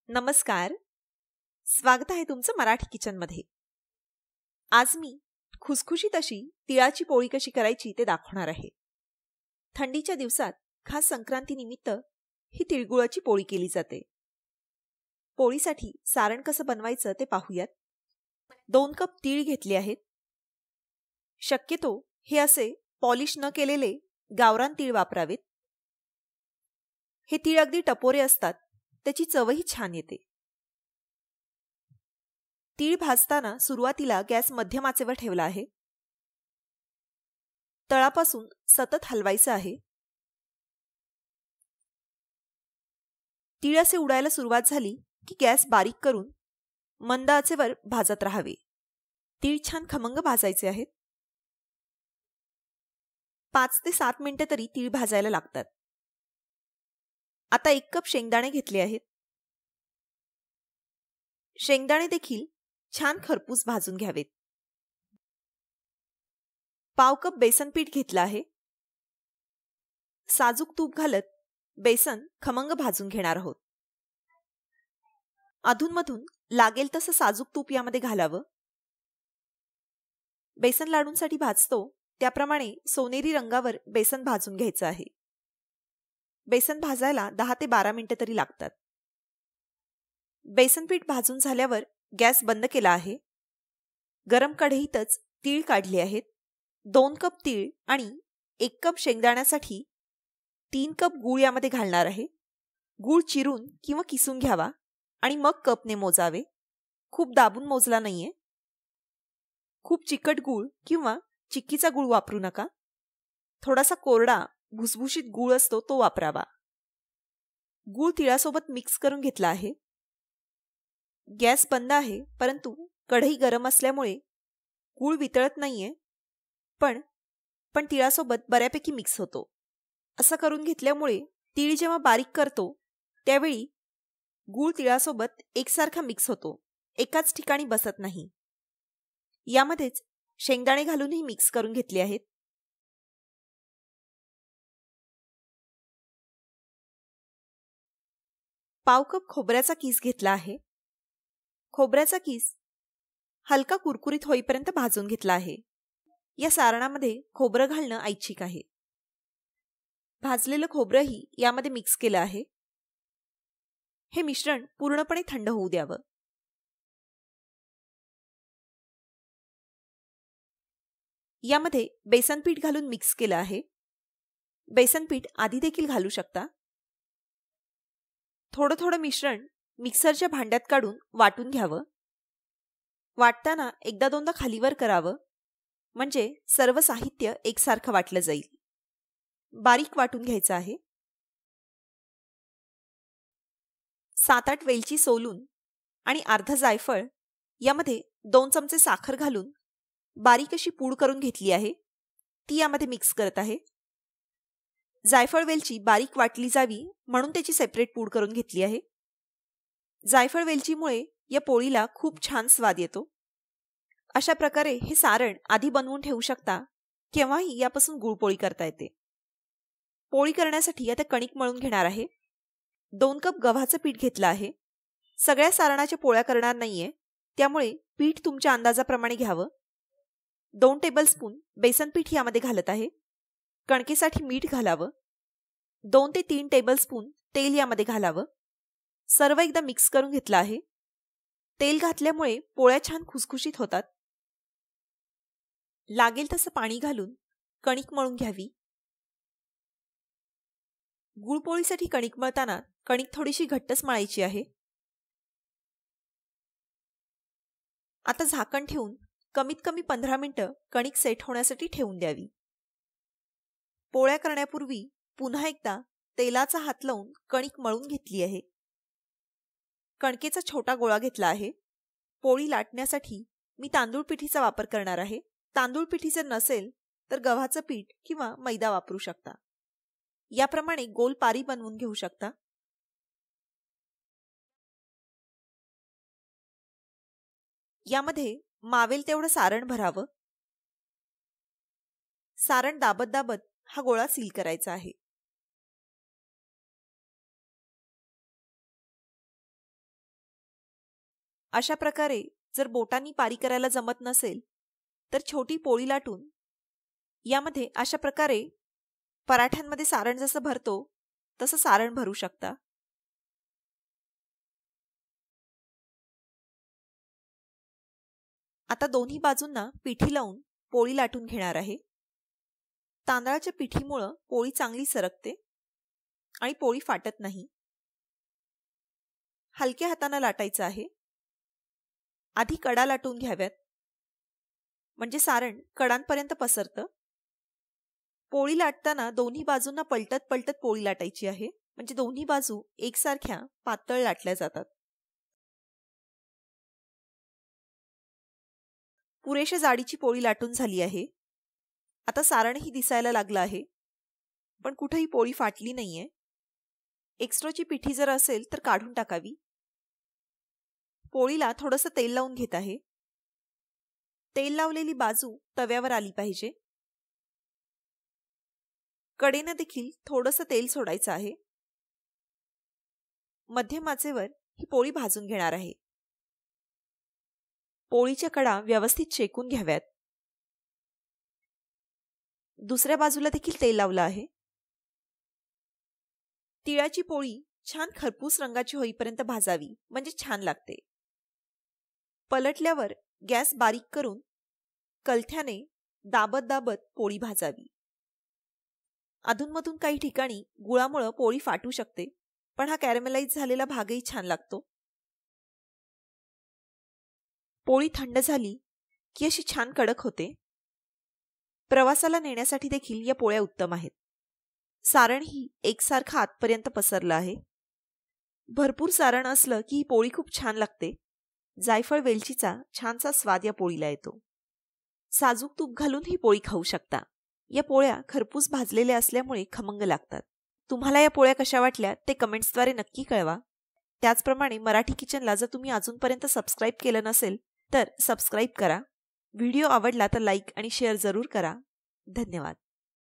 नमस्कार. स्वागत आहे तुमचं मराठी किचनमध्ये. आज मी खुसखुशीत अशी तिळाची पोळी कशी करायची ते दाखवणार आहे. थंडीच्या दिवसात खास संक्रांतीनिमित्त ही तिळगुळाची पोळी केली जाते. पोळीसाठी सारण कसं बनवायचं ते पाहूयात. 2 कप तीळ घेतले आहेत. शक्यतो हे असे पॉलिश न केलेले गावरान तीळ वापरावेत. हे तीळ अगदी टपोरे असतात, त्याची चवही छान येते. तीळ भाजताना सुरुवातीला गॅस मध्यम आचेवर ठेवला आहे. तळापासून सतत हलवायचं आहे. तीळ असे उडायला सुरुवात झाली की गॅस बारीक करून मंद आचेवर भाजत राहावे. तीळ छान खमंग भाजायचे आहेत. 5 ते 7 मिनिटे तरी तीळ भाजायला लागतात. आता 1 कप शेंगदाणे घेतले आहेत. शेंगदाणे देखील छान खरपूस भाजून घ्यावेत. पाव कप बेसन पीठ घेतलं आहे. साजूक तूप घालत बेसन खमंग भाजून घेणार आहोत. अधूनमधून लागेल तसं साजूक तूप यामध्ये घालावं. बेसन लाडूंसाठी भाजतो त्याप्रमाणे सोनेरी रंगावर बेसन भाजून घ्यायचं आहे. बेसन भाजायला 10 ते 12 मिनिटे तरी लागतात. बेसन पीठ भाजून झाल्यावर गॅस बंद केला आहे. गरम कढईतच तीळ काढले आहेत. 2 कप तीळ आणि 1 कप शेंगदाण्यासाठी 3 कप गूळ यामध्ये घालणार आहे. गूळ चिरून किंवा किसून घ्यावा आणि मग कपने मोजावे. खूप दाबून मोजला नाहीये. खूप चिकट गूळ किंवा चिक्कीचा गूळ वापरू नका. थोडासा कोरडा भुसभुशीत गूळ असतो तो वापरावा. गूळ तिळासोबत मिक्स करून घेतला आहे. गॅस बंद आहे, परंतु कढई गरम असल्यामुळे गूळ वितळत नाहीये, पण तिळासोबत बऱ्यापैकी मिक्स होतो. असं करून घेतल्यामुळे तीळ जेव्हा बारीक करतो त्यावेळी गूळ तिळासोबत एकसारखा मिक्स होतो, एकाच ठिकाणी बसत नाही. यामध्येच शेंगदाणे घालूनही मिक्स करून घेतले आहेत. पाव कप खोबऱ्याचा किस घेतला आहे. खोबऱ्याचा किस हलका कुरकुरीत होईपर्यंत भाजून घेतला आहे. या सारणामध्ये खोबरं घालणं ऐच्छिक आहे. भाजलेलं खोबरंही यामध्ये मिक्स केलं आहे. हे मिश्रण पूर्णपणे थंड होऊ द्यावं. यामध्ये बेसन पीठ घालून मिक्स केलं आहे. बेसन पीठ आधी देखील घालू शकता. थोडं थोडं मिश्रण मिक्सरच्या भांड्यात काढून वाटून घ्यावं. वाटताना एकदा दोनदा खालीवर करावं, म्हणजे सर्व साहित्य एकसारखं वाटलं जाईल. बारीक वाटून घ्यायचं आहे. 7-8 वेलची सोलून आणि अर्ध जायफळ यामध्ये 2 चमचे साखर घालून बारीक अशी पूड करून घेतली आहे. ती यामध्ये मिक्स करत आहे. जायफळ वेलची बारीक वाटली जावी म्हणून त्याची सेपरेट पूड करून घेतली आहे. जायफळ वेलचीमुळे या पोळीला खूप छान स्वाद येतो. अशा प्रकारे हे सारण आधी बनवून ठेवू शकता, केव्हाही यापासून गुळपोळी करता येते. पोळी करण्यासाठी आता कणिक मळून घेणार आहे. 2 कप गव्हाचं पीठ घेतलं आहे. सगळ्या सारणाच्या पोळ्या करणार नाहीये, त्यामुळे पीठ तुमच्या अंदाजाप्रमाणे घ्यावं. 2 टेबलस्पून बेसन पीठ यामध्ये घालत आहे. कणकेसाठी मीठ घालावं. 2 ते 3 टेबलस्पून तेल यामध्ये घालावं. सर्व एकदा मिक्स करून घेतलं आहे. तेल घातल्यामुळे पोळ्या छान खुसखुशीत होतात. लागेल तसं पाणी घालून कणिक मळून घ्यावी. गुळपोळीसाठी कणिक मळताना कणिक थोडीशी घट्टच मळायची आहे. आता झाकण ठेवून कमीत कमी 15 मिनिटं कणिक सेट होण्यासाठी ठेवून द्यावी. पोळ्या करण्यापूर्वी पुन्हा एकदा तेलाचा हात लावून कणिक मळून घेतली आहे. कणकेचा छोटा गोळा घेतला आहे. पोळी लाटण्यासाठी मी तांदूळ पिठीचा वापर करणार आहे. तांदूळ पिठी जर नसेल तर गव्हाचं पीठ किंवा मैदा वापरू शकता. याप्रमाणे गोल पारी बनवून घेऊ शकता. यामध्ये मावेल तेवढं सारण भरावं. सारण दाबत दाबत हा गोळा सील करायचा आहे. अशा प्रकारे जर बोटांनी पारी करायला जमत नसेल तर छोटी पोळी लाटून यामध्ये अशा प्रकारे पराठ्यांमध्ये सारण जसं भरतो तसं सारण भरू शकता. आता दोन्ही बाजूंना पिठी लावून पोळी लाटून घेणार आहे. तांदळाच्या पिठीमुळे पोळी चांगली सरकते आणि पोळी फाटत नाही. हलक्या हाताने लाटायचं आहे. आधी कडा लाटून घ्याव्यात म्हणजे सारण कडांपर्यंत पसरतं. पोळी लाटताना दोन्ही बाजूंना पलटत पलटत पोळी लाटायची आहे म्हणजे दोन्ही बाजू एकसारख्या पातळ लाटल्या जातात. पुरेशा जाडीची पोळी लाटून झाली आहे. आता सारणही दिसायला लागलं आहे पण कुठेही पोळी फाटली नाहीये. एक्स्ट्राची पिठी जर असेल तर काढून टाकावी. पोळीला थोडंसं तेल लावून घेत आहे. तेल लावलेली बाजू तव्यावर आली पाहिजे. कडेनं देखील थोडंसं तेल सोडायचं आहे. मध्यम आचेवर ही पोळी भाजून घेणार आहे. पोळीच्या कडा व्यवस्थित शेकून घ्याव्यात. दुसऱ्या बाजूला देखील तेल लावलं आहे. तिळाची पोळी छान खरपूस रंगाची होईपर्यंत भाजावी म्हणजे छान लागते. पलटल्यावर गॅस बारीक करून कलथ्याने दाबत दाबत पोळी भाजावी. अधूनमधून काही ठिकाणी गुळामुळे पोळी फाटू शकते पण हा कॅरमेलाइज झालेला भागही छान लागतो. पोळी थंड झाली की अशी छान कडक होते. प्रवासाला नेण्यासाठी देखील या पोळ्या उत्तम आहेत. सारणही एकसारखं आतपर्यंत पसरलं आहे. भरपूर सारण असलं की ही पोळी खूप छान लागते. जायफळ वेलचीचा छानसा स्वाद या पोळीला येतो. साजूक तूप घालून ही पोळी खाऊ शकता. या पोळ्या खरपूस भाजलेल्या असल्यामुळे खमंग लागतात. तुम्हाला या पोळ्या कशा वाटल्या ते कमेंट्सद्वारे नक्की कळवा. त्याचप्रमाणे मराठी किचनला जर तुम्ही अजूनपर्यंत सबस्क्राईब केलं नसेल तर सबस्क्राईब करा. व्हिडिओ आवडला तर लाईक आणि शेअर जरूर करा. धन्यवाद.